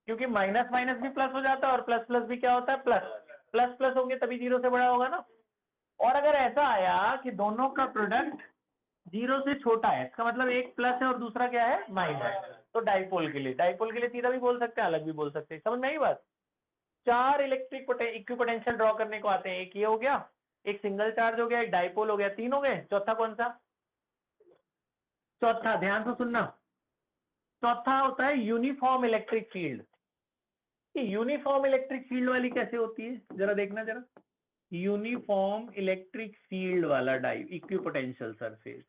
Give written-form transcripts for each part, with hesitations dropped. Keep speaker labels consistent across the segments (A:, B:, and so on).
A: क्योंकि minus minus भी plus हो जाता है और प्लस प्लस भी क्या होता है, प्लस प्लस प्लस होंगे तभी जीरो से बड़ा होगा ना। और अगर ऐसा आया कि दोनों का प्रोडक्ट जीरो से छोटा है, इसका मतलब एक प्लस है और दूसरा क्या है, माइनस, तो डाइपोल के लिए सीधा भी बोल सकते हैं, अलग भी बोल सकते हैं। समझ में आई बात? चार इलेक्ट्रिक इक्विपोटेंशियल ड्रॉ करने को आते हैं, एक ये हो गया, एक सिंगल चार्ज हो गया, एक डाइपोल हो गया, तीन हो गए। चौथा कौन सा? चौथा ध्यान से सुनना, चौथा होता है uniform electric field. Uniform electric field वाली कैसे होती है, जरा देखना जरा। यूनिफॉर्म इलेक्ट्रिक फील्ड वाला equipotential surface,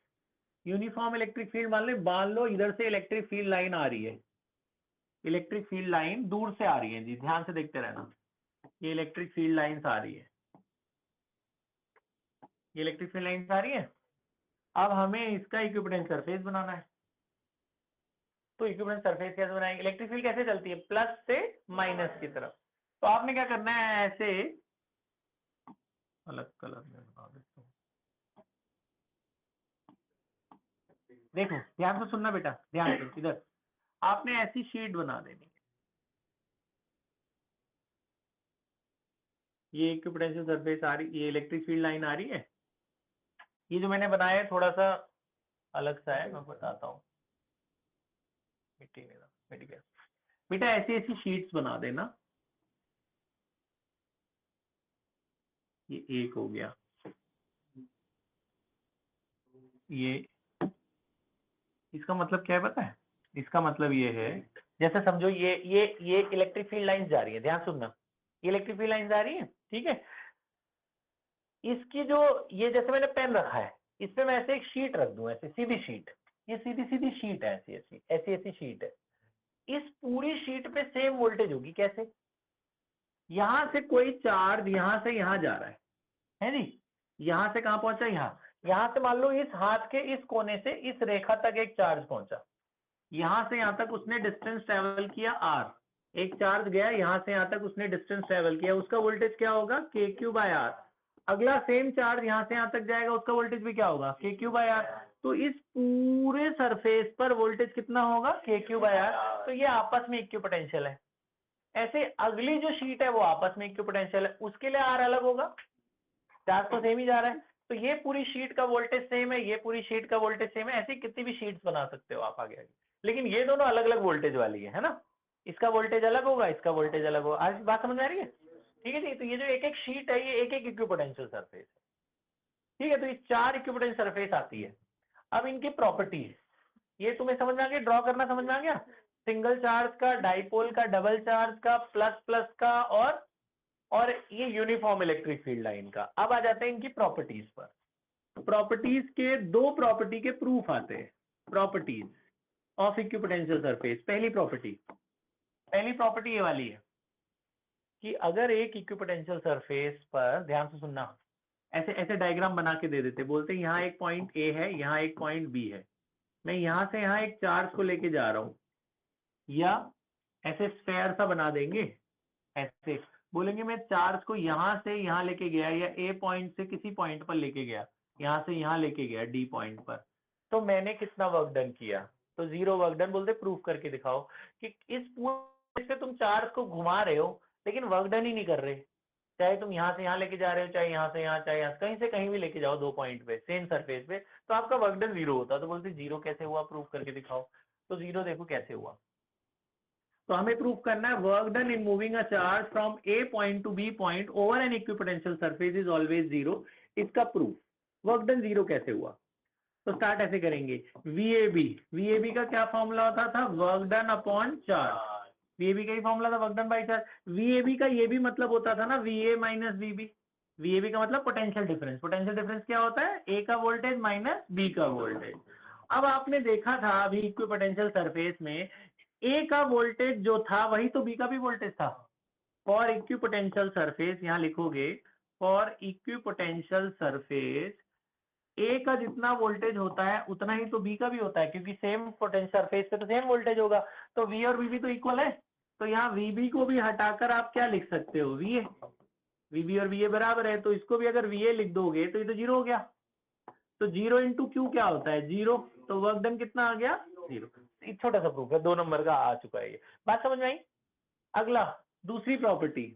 A: uniform electric field मान लो इधर से इलेक्ट्रिक फील्ड लाइन आ रही है, इलेक्ट्रिक फील्ड लाइन दूर से आ रही है जी, ध्यान से देखते रहना। ये इलेक्ट्रिक फील्ड लाइंस आ रही है, ये इलेक्ट्रिक फील्ड लाइंस आ रही है। अब हमें इसका इक्विपोटेंशियल सरफेस बनाना है, तो इक्विपोटेंशियल सरफेस कैसे बनाएंगे? इलेक्ट्रिक फील्ड कैसे चलती है, प्लस से माइनस की तरफ। तो आपने क्या करना है, ऐसे अलग कलर में बना देता हूं, देखो ध्यान से सुनना बेटा, ध्यान से इधर आपने ऐसी शीट बना देनी है। ये इक्विपोटेंशियल सरफेस आ रही, ये इलेक्ट्रिक फील्ड लाइन आ रही है। ये जो मैंने बनाया है थोड़ा सा अलग सा है, मैं बताता हूँ। मिट्टी गया बेटा, ऐसी ऐसी शीट्स बना देना। ये एक हो गया, ये इसका मतलब क्या है पता है? इसका मतलब ये है, जैसे समझो ये इलेक्ट्रिक फील्ड लाइन जा रही है, ध्यान सुनना, ये इलेक्ट्रिक फील्ड लाइन जा रही है, ठीक है। इसकी जो ये जैसे मैंने पेन रखा है, इस पे मैं ऐसे एक शीट रख दूं, ऐसे सीधी शीट, ये सीधी सीधी शीट है, ऐसी ऐसी ऐसी ऐसी शीट है। इस पूरी शीट पे सेम वोल्टेज होगी। कैसे? यहां से कोई चार्ज यहां से यहां जा रहा है जी, यहां से कहां पहुंचा, यहां से मान लो इस हाथ के इस कोने से इस रेखा तक एक चार्ज पहुंचा, यहां से यहां तक उसने डिस्टेंस ट्रेवल किया आर, एक चार्ज गया यहां से यहां तक उसने डिस्टेंस ट्रेवल किया, उसका वोल्टेज क्या होगा, के क्यू बाय आर। अगला सेम चार्ज यहां से यहां तक जाएगा, उसका वोल्टेज भी क्या होगा, के क्यू बाय आर। तो इस पूरे सरफेस पर वोल्टेज कितना होगा, के क्यू बाय आर। तो ये आपस में इक्विपोटेंशियल है। ऐसे अगली जो शीट है वो आपस में इक्विपोटेंशियल है, उसके लिए आर अलग होगा, चार्ज तो सेम ही जा रहा है। तो ये पूरी शीट का वोल्टेज सेम है, ये पूरी शीट का वोल्टेज सेम है। ऐसी कितनी भी शीट्स बना सकते हो आप आगे आगे, लेकिन ये दोनों अलग अलग वोल्टेज वाली है ना। इसका वोल्टेज अलग होगा, इसका वोल्टेज अलग होगा। आज बात समझ में आ रही है? ठीक है जी। तो ये जो एक एक शीट है, ये एक एक इक्विपोटेंशियल सरफेस है, ठीक है। तो ये चार इक्विपोटेंशियल सरफेस आती है। अब इनकी प्रॉपर्टीज ये तुम्हें समझ में आ गया, ड्रॉ करना समझ में आ गया, सिंगल चार्ज का, डाइपोल का, डबल चार्ज का, प्लस प्लस का, और ये यूनिफॉर्म इलेक्ट्रिक फील्ड लाइन का। अब आ जाते हैं इनकी प्रॉपर्टीज पर। प्रॉपर्टीज के दो प्रॉपर्टी के प्रूफ आते हैं, प्रॉपर्टीज ऑफ इक्विपोटेंशियल सरफेस। पहली प्रॉपर्टी ये वाली है कि अगर एक इक्विपोटेंशियल सरफेस पर, ध्यान से सुनना, ऐसे ऐसे डायग्राम बना के दे देते, बोलते हैं यहाँ एक पॉइंट ए है, यहाँ एक पॉइंट बी है, मैं यहां से यहाँ एक चार्ज को लेके जा रहा हूं, या ऐसे स्फेयर सा बना देंगे, ऐसे बोलेंगे मैं चार्ज को यहां से यहां लेके गया, या ए पॉइंट से किसी पॉइंट पर लेके गया, यहां से यहां लेके गया डी पॉइंट पर, तो मैंने कितना वर्क डन किया, तो जीरो वर्क डन। बोलते प्रूफ करके दिखाओ कि इस पूरे से तुम चार्ज को घुमा रहे हो लेकिन वर्क डन ही नहीं कर रहे। चाहे तुम यहां से यहां लेके जा रहे हो, चाहे यहां से यहां, चाहे यहां कहीं से कहीं भी लेके जाओ, दो पॉइंट पे सेम सरफेस पे, तो आपका वर्क डन जीरो होता। तो बोलते जीरो कैसे हुआ, प्रूफ करके दिखाओ। तो जीरो देखो कैसे हुआ। तो हमें प्रूफ करना है work done in moving a charge from A point to B point over an equipotential surface is always zero. इसका प्रूफ, वर्क डन जीरो कैसे हुआ। तो स्टार्ट ऐसे करेंगे, वीएबी का क्या फॉर्मूला होता था, वर्क डन अपॉन चार्ज। वीएबी का ही फॉर्मूला था, वर्क डन बाई चार्ज। वीएबी का ये भी मतलब होता था ना, वीए माइनस वीबी। वीएबी का मतलब पोटेंशियल डिफरेंस। पोटेंशियल डिफरेंस क्या होता है, ए का वोल्टेज माइनस बी का वोल्टेज। अब आपने देखा था अभी इक्विपोटेंशियल सरफेस में ए का वोल्टेज जो था वही तो बी का भी वोल्टेज था। फॉर इक्विपोटेंशियल सरफेस, यहां लिखोगे फॉर इक्विपोटेंशियल सरफेस ए का जितना वोल्टेज होता है उतना ही तो बी का भी होता है, क्योंकि सेम पोटेंशियल सरफेस पे तो सेम वोल्टेज होगा। तो वी और वीबी तो इक्वल है। तो यहाँ वीबी को भी हटाकर आप क्या लिख सकते हो, वीए। वीबी और वीए बराबर है, तो इसको भी अगर वीए लिख दोगे तो ये तो जीरो हो गया। तो जीरो इंटू क्यू क्या होता है, जीरो। तो वर्क डन कितना आ गया, जीरो। एक छोटा सा प्रूफ है, 2 नंबर का आ चुका है ये। बात समझ में आई? अगला दूसरी प्रॉपर्टी,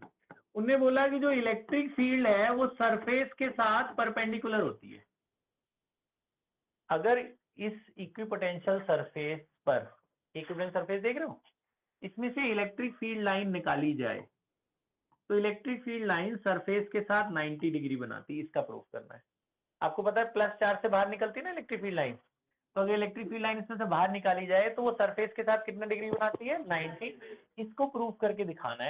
A: उनने बोला कि जो इलेक्ट्रिक फील्ड है वो सरफेस के साथ परपेंडिकुलर होती है। अगर इस इक्विपोटेंशियल सरफेस पर, इक्विपोटेंशियल सरफेस देख रहे हो, इसमें से इलेक्ट्रिक फील्ड लाइन निकाली जाए तो इलेक्ट्रिक फील्ड लाइन सरफेस के साथ 90 डिग्री बनाती है। इसका प्रूफ करना है। आपको पता है प्लस चार्ज से बाहर निकलती है ना इलेक्ट्रिक फील्ड लाइन, तो अगर इलेक्ट्रिक फील्ड लाइन इसमें से बाहर निकाली जाए तो वो सरफेस के साथ कितना डिग्री बनाती है, 90। इसको प्रूफ करके दिखाना है।